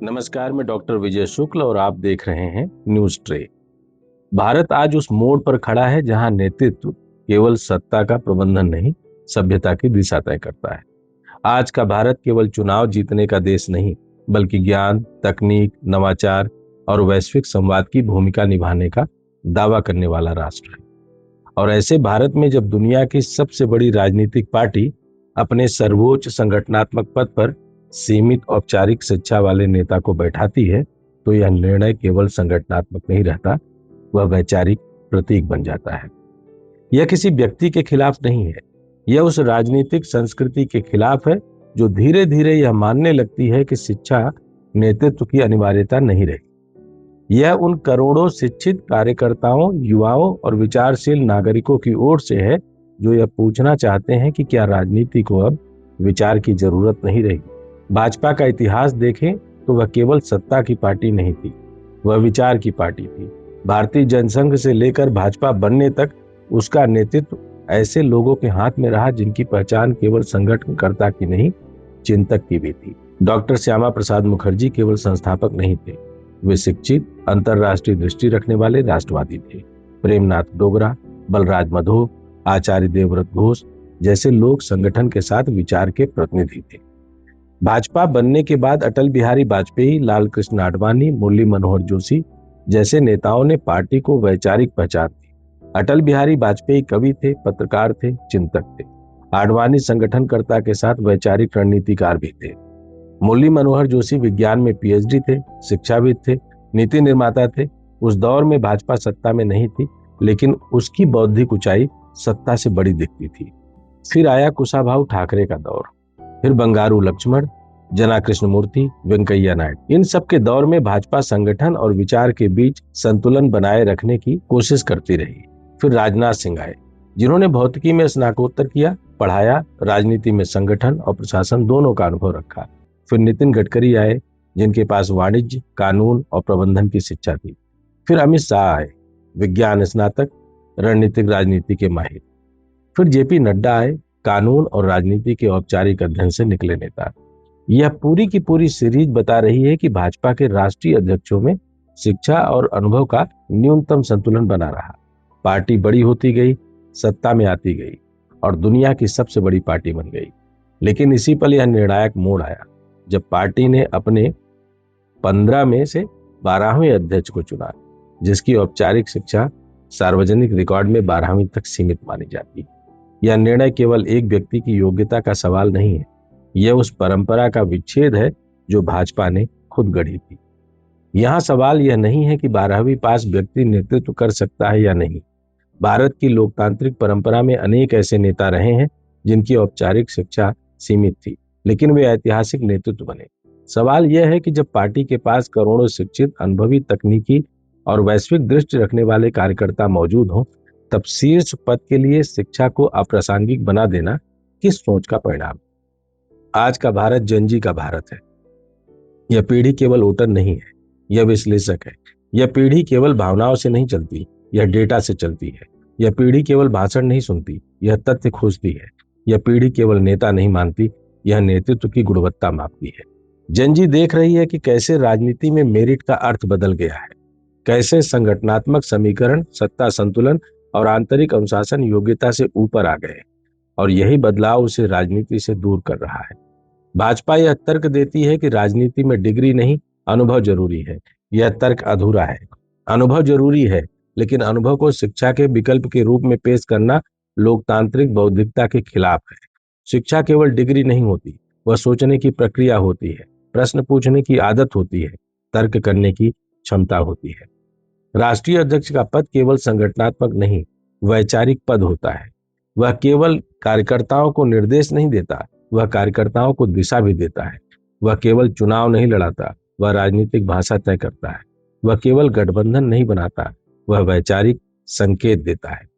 नमस्कार, मैं डॉक्टर विजय शुक्ल और आप देख रहे हैं न्यूज ट्रे। भारत आज उस मोड़ पर खड़ा है जहां नेतृत्व केवल सत्ता का प्रबंधन नहीं, सभ्यता की दिशा तय करता है। आज का भारत केवल चुनाव जीतने का देश नहीं, बल्कि ज्ञान, तकनीक, नवाचार और वैश्विक संवाद की भूमिका निभाने का दावा करने वाला राष्ट्र है। और ऐसे भारत में जब दुनिया की सबसे बड़ी राजनीतिक पार्टी अपने सर्वोच्च संगठनात्मक पद पर सीमित औपचारिक शिक्षा वाले नेता को बैठाती है, तो यह निर्णय केवल संगठनात्मक नहीं रहता, वह वैचारिक प्रतीक बन जाता है। यह किसी व्यक्ति के खिलाफ नहीं है, यह उस राजनीतिक संस्कृति के खिलाफ है जो धीरे धीरे यह मानने लगती है कि शिक्षा नेतृत्व की अनिवार्यता नहीं रही। यह उन करोड़ों शिक्षित कार्यकर्ताओं, युवाओं और विचारशील नागरिकों की ओर से है जो यह पूछना चाहते हैं कि क्या राजनीति को अब विचार की जरूरत नहीं रही। भाजपा का इतिहास देखें तो वह केवल सत्ता की पार्टी नहीं थी, वह विचार की पार्टी थी। भारतीय जनसंघ से लेकर भाजपा बनने तक उसका नेतृत्व ऐसे लोगों के हाथ में रहा जिनकी पहचान केवल संगठनकर्ता की नहीं, चिंतक की भी थी। डॉक्टर श्यामा प्रसाद मुखर्जी केवल संस्थापक नहीं थे, वे शिक्षित, अंतर्राष्ट्रीय दृष्टि रखने वाले राष्ट्रवादी थे। प्रेमनाथ डोगरा, बलराज मधोक, आचार्य देवव्रत घोष जैसे लोग संगठन के साथ विचार के प्रतिनिधि थे। भाजपा बनने के बाद अटल बिहारी वाजपेयी, लाल कृष्ण आडवाणी, मुरली मनोहर जोशी जैसे नेताओं ने पार्टी को वैचारिक पहचान दी। अटल बिहारी वाजपेयी कवि थे, पत्रकार थे, चिंतक थे। आडवाणी संगठनकर्ता के साथ वैचारिक रणनीतिकार भी थे। मुरली मनोहर जोशी विज्ञान में पीएचडी थे, शिक्षाविद थे, नीति निर्माता थे। उस दौर में भाजपा सत्ता में नहीं थी, लेकिन उसकी बौद्धिक ऊंचाई सत्ता से बड़ी दिखती थी। फिर आया कुशाभाऊ ठाकरे का दौर, फिर बंगारू लक्ष्मण, जना कृष्णमूर्ति, वेंकैया नायडू। इन सब के दौर में भाजपा संगठन और विचार के बीच संतुलन बनाए रखने की कोशिश करती रही। फिर राजनाथ सिंह आए, जिन्होंने भौतिकी में स्नातकोत्तर किया, पढ़ाया, राजनीति में संगठन और प्रशासन दोनों का अनुभव रखा। फिर नितिन गडकरी आए, जिनके पास वाणिज्य, कानून और प्रबंधन की शिक्षा थी। फिर अमित शाह आए, विज्ञान स्नातक, रणनीतिक राजनीति के माहिर। फिर जेपी नड्डा आए, कानून और राजनीति के औपचारिक अध्ययन से निकले नेता। यह पूरी की पूरी सीरीज बता रही है कि भाजपा के राष्ट्रीय अध्यक्षों में शिक्षा और अनुभव का न्यूनतम संतुलन बना रहा। पार्टी बड़ी होती गई, सत्ता में आती गई और दुनिया की सबसे बड़ी पार्टी बन गई। लेकिन इसी पल यह निर्णायक मोड़ आया जब पार्टी ने अपने 15 में से 12वें अध्यक्ष को चुना, जिसकी औपचारिक शिक्षा सार्वजनिक रिकॉर्ड में 12वीं तक सीमित मानी जाती है। यह निर्णय केवल एक व्यक्ति की योग्यता का सवाल नहीं है, यह उस परंपरा का विच्छेद है जो भाजपा ने खुद गढ़ी थी। यहां सवाल यह नहीं है कि 12वीं पास व्यक्ति नेतृत्व कर सकता है या नहीं। भारत की लोकतांत्रिक परंपरा में अनेक ऐसे नेता रहे हैं जिनकी औपचारिक शिक्षा सीमित थी, लेकिन वे ऐतिहासिक नेतृत्व बने। सवाल यह है कि जब पार्टी के पास करोड़ों शिक्षित, अनुभवी, तकनीकी और वैश्विक दृष्टि रखने वाले कार्यकर्ता मौजूद हों, तब शीर्ष पद के लिए शिक्षा को अप्रासंगिक बना देना किस सोच का परिणाम? आज का भारत जेनजी का भारत है। यह पीढ़ी केवल वोटर नहीं है, यह विश्लेषक है। यह पीढ़ी केवल भावनाओं से नहीं चलती, यह डेटा से चलती है। यह पीढ़ी केवल भाषण नहीं सुनती, यह तथ्य खोजती है। यह पीढ़ी केवल नेता नहीं मानती, यह नेतृत्व की गुणवत्ता मापती है। जेनजी देख रही है कि कैसे राजनीति में मेरिट का अर्थ बदल गया है, कैसे संगठनात्मक समीकरण, सत्ता संतुलन और आंतरिक अनुशासन योग्यता से ऊपर आ गए, और यही बदलाव उसे राजनीति से दूर कर रहा है। भाजपा यह तर्क देती है कि राजनीति में डिग्री नहीं, अनुभव जरूरी है। यह तर्क अधूरा है। अनुभव जरूरी है, लेकिन अनुभव को शिक्षा के विकल्प के रूप में पेश करना लोकतांत्रिक बौद्धिकता के खिलाफ है। शिक्षा केवल डिग्री नहीं होती, वह सोचने की प्रक्रिया होती है, प्रश्न पूछने की आदत होती है, तर्क करने की क्षमता होती है। राष्ट्रीय अध्यक्ष का पद केवल संगठनात्मक नहीं, वैचारिक पद होता है। वह केवल कार्यकर्ताओं को निर्देश नहीं देता, वह कार्यकर्ताओं को दिशा भी देता है। वह केवल चुनाव नहीं लड़ाता, वह राजनीतिक भाषा तय करता है। वह केवल गठबंधन नहीं बनाता, वह वैचारिक संकेत देता है।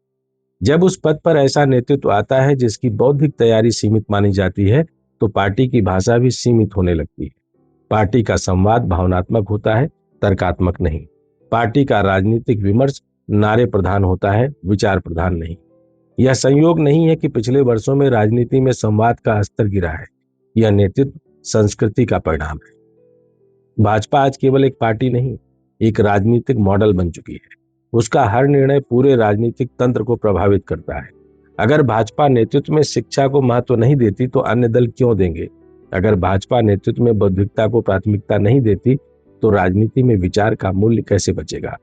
जब उस पद पर ऐसा नेतृत्व आता है जिसकी बौद्धिक तैयारी सीमित मानी जाती है, तो पार्टी की भाषा भी सीमित होने लगती है। पार्टी का संवाद भावनात्मक होता है, तर्कात्मक नहीं। पार्टी का राजनीतिक विमर्श नारे प्रधान होता है, विचार प्रधान नहीं। यह संयोग नहीं है कि पिछले वर्षों में राजनीति में संवाद का स्तर गिरा है, यह नेतृत्व संस्कृति का परिणाम है। भाजपा आज केवल एक पार्टी नहीं, एक राजनीतिक मॉडल बन चुकी है। उसका हर निर्णय पूरे राजनीतिक तंत्र को प्रभावित करता है। अगर भाजपा नेतृत्व में शिक्षा को महत्व नहीं देती तो अन्य दल क्यों देंगे? अगर भाजपा नेतृत्व में बौद्धिकता को प्राथमिकता नहीं देती तो राजनीति में विचार का मूल्य कैसे बचेगा?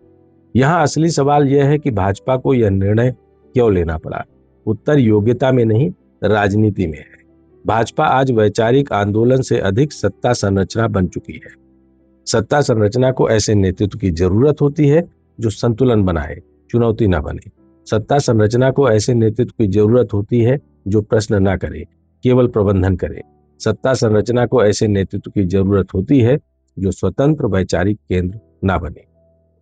यहाँ असली सवाल यह है कि भाजपा को यह निर्णय क्यों लेना पड़ा। उत्तर योग्यता में नहीं, राजनीति में है। भाजपा आज वैचारिक आंदोलन से अधिक सत्ता संरचना बन चुकी है। सत्ता संरचना को ऐसे नेतृत्व की जरूरत होती है जो संतुलन बनाए, चुनौती न बने। सत्ता संरचना को ऐसे नेतृत्व की जरूरत होती है जो प्रश्न न करे, केवल प्रबंधन करे। सत्ता संरचना को ऐसे नेतृत्व की जरूरत होती है जो स्वतंत्र वैचारिक केंद्र न बने।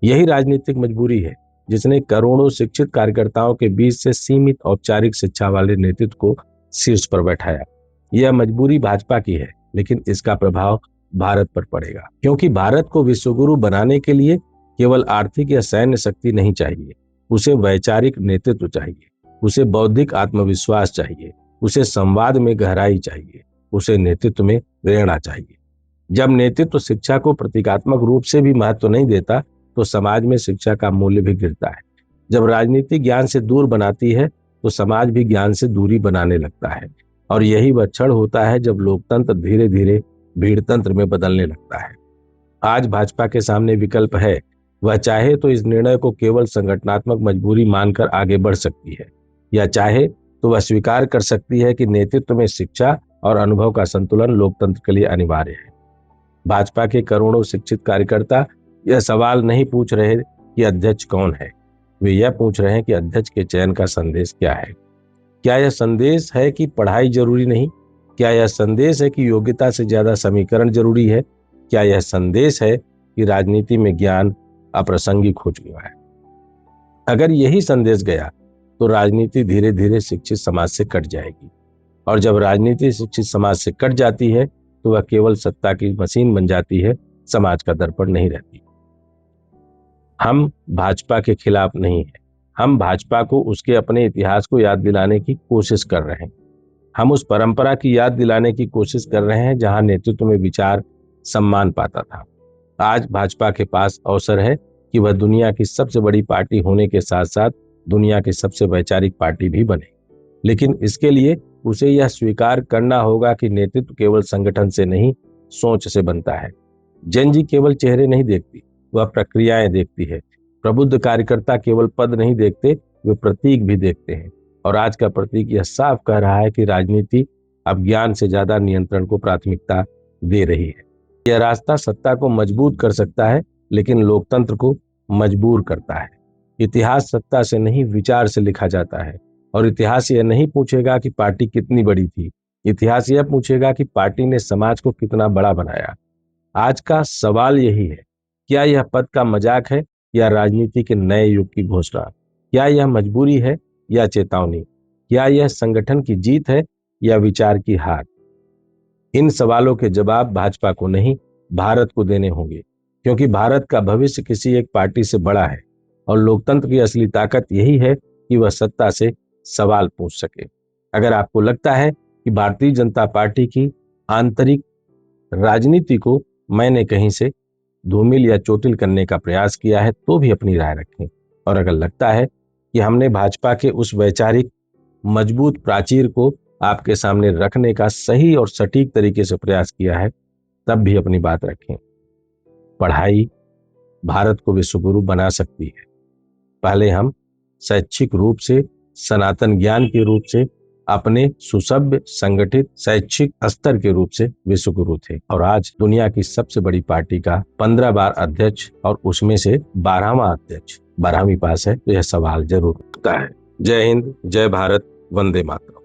यही राजनीतिक मजबूरी है जिसने करोड़ों शिक्षित कार्यकर्ताओं के बीच से सीमित औपचारिक शिक्षा वाले नेतृत्व को शीर्ष पर बैठाया। यह मजबूरी भाजपा की है, लेकिन इसका प्रभाव भारत पर पड़ेगा, क्योंकि भारत को विश्वगुरु बनाने के लिए केवल आर्थिक या सैन्य शक्ति नहीं चाहिए। उसे वैचारिक नेतृत्व चाहिए, उसे बौद्धिक आत्मविश्वास चाहिए, उसे संवाद में गहराई चाहिए, उसे नेतृत्व में प्रेरणा चाहिए। जब नेतृत्व शिक्षा को प्रतीकात्मक रूप से भी महत्व नहीं देता तो समाज में शिक्षा का मूल्य भी गिरता है। जब राजनीति ज्ञान से दूर बनाती है तो समाज भी ज्ञान से दूरी बनाने लगता है। और यही वह क्षण होता है जब लोकतंत्र धीरे धीरे भीड़ तंत्र में बदलने लगता है। आज भाजपा के सामने विकल्प है। वह चाहे तो इस निर्णय को केवल संगठनात्मक मजबूरी मानकर आगे बढ़ सकती है, या चाहे तो वह स्वीकार कर सकती है कि नेतृत्व में शिक्षा और अनुभव का संतुलन लोकतंत्र के लिए अनिवार्य है। भाजपा के करोड़ों शिक्षित कार्यकर्ता यह सवाल नहीं पूछ रहे कि अध्यक्ष कौन है, वे यह पूछ रहे हैं कि अध्यक्ष के चयन का संदेश क्या है। क्या यह संदेश है कि पढ़ाई जरूरी नहीं? क्या यह संदेश है कि योग्यता से ज्यादा समीकरण जरूरी है? क्या यह संदेश है कि राजनीति में ज्ञान अप्रासंगिक हो चुका है? अगर यही संदेश गया तो राजनीति धीरे धीरे शिक्षित समाज से कट जाएगी, और जब राजनीति शिक्षित समाज से कट जाती है तो वह केवल सत्ता की मशीन बन जाती है, समाज का दर्पण नहीं रहती। हम भाजपा के खिलाफ नहीं हैं, हम भाजपा को उसके अपने इतिहास को याद दिलाने की कोशिश कर रहे हैं। हम उस परंपरा की याद दिलाने की कोशिश कर रहे हैं जहां नेतृत्व में विचार सम्मान पाता था। आज भाजपा के पास अवसर है कि वह दुनिया की सबसे बड़ी पार्टी होने के साथ साथ दुनिया की सबसे वैचारिक पार्टी भी बने। लेकिन इसके लिए उसे यह स्वीकार करना होगा कि नेतृत्व केवल संगठन से नहीं, सोच से बनता है। जनजी केवल चेहरे नहीं देखती, वह प्रक्रियाएं देखती है। प्रबुद्ध कार्यकर्ता केवल पद नहीं देखते, वे प्रतीक भी देखते हैं। और आज का प्रतीक यह साफ कह रहा है कि राजनीति अब ज्ञान से ज्यादा नियंत्रण को प्राथमिकता दे रही है। यह रास्ता सत्ता को मजबूत कर सकता है, लेकिन लोकतंत्र को मजबूर करता है। इतिहास सत्ता से नहीं, विचार से लिखा जाता है। और इतिहास यह नहीं पूछेगा कि पार्टी कितनी बड़ी थी, इतिहास यह पूछेगा कि पार्टी ने समाज को कितना बड़ा बनाया। आज का सवाल यही है, क्या यह पद का मजाक है या राजनीति के नए युग की घोषणा? क्या यह मजबूरी है या चेतावनी? क्या यह संगठन की जीत है या विचार की हार? इन सवालों के जवाब भाजपा को नहीं, भारत को देने होंगे, क्योंकि भारत का भविष्य किसी एक पार्टी से बड़ा है। और लोकतंत्र की असली ताकत यही है कि वह सत्ता से सवाल पूछ सके। अगर आपको लगता है कि भारतीय जनता पार्टी की आंतरिक राजनीति को मैंने कहीं से धूमिल या चोटिल करने का प्रयास किया है तो भी अपनी राय रखें। और अगर लगता है कि हमने भाजपा के उस वैचारिक मजबूत प्राचीर को आपके सामने रखने का सही और सटीक तरीके से प्रयास किया है, तब भी अपनी बात रखें। पढ़ाई भारत को विश्वगुरु बना सकती है। पहले हम शैक्षिक रूप से, सनातन ज्ञान के रूप से, अपने सुसभ्य संगठित शैक्षिक स्तर के रूप से विश्वगुरु थे। और आज दुनिया की सबसे बड़ी पार्टी का 15 बार अध्यक्ष और उसमें से 12वां अध्यक्ष 12वीं पास है, तो यह सवाल जरूर उठता है। जय हिंद, जय भारत, वंदे मातरम।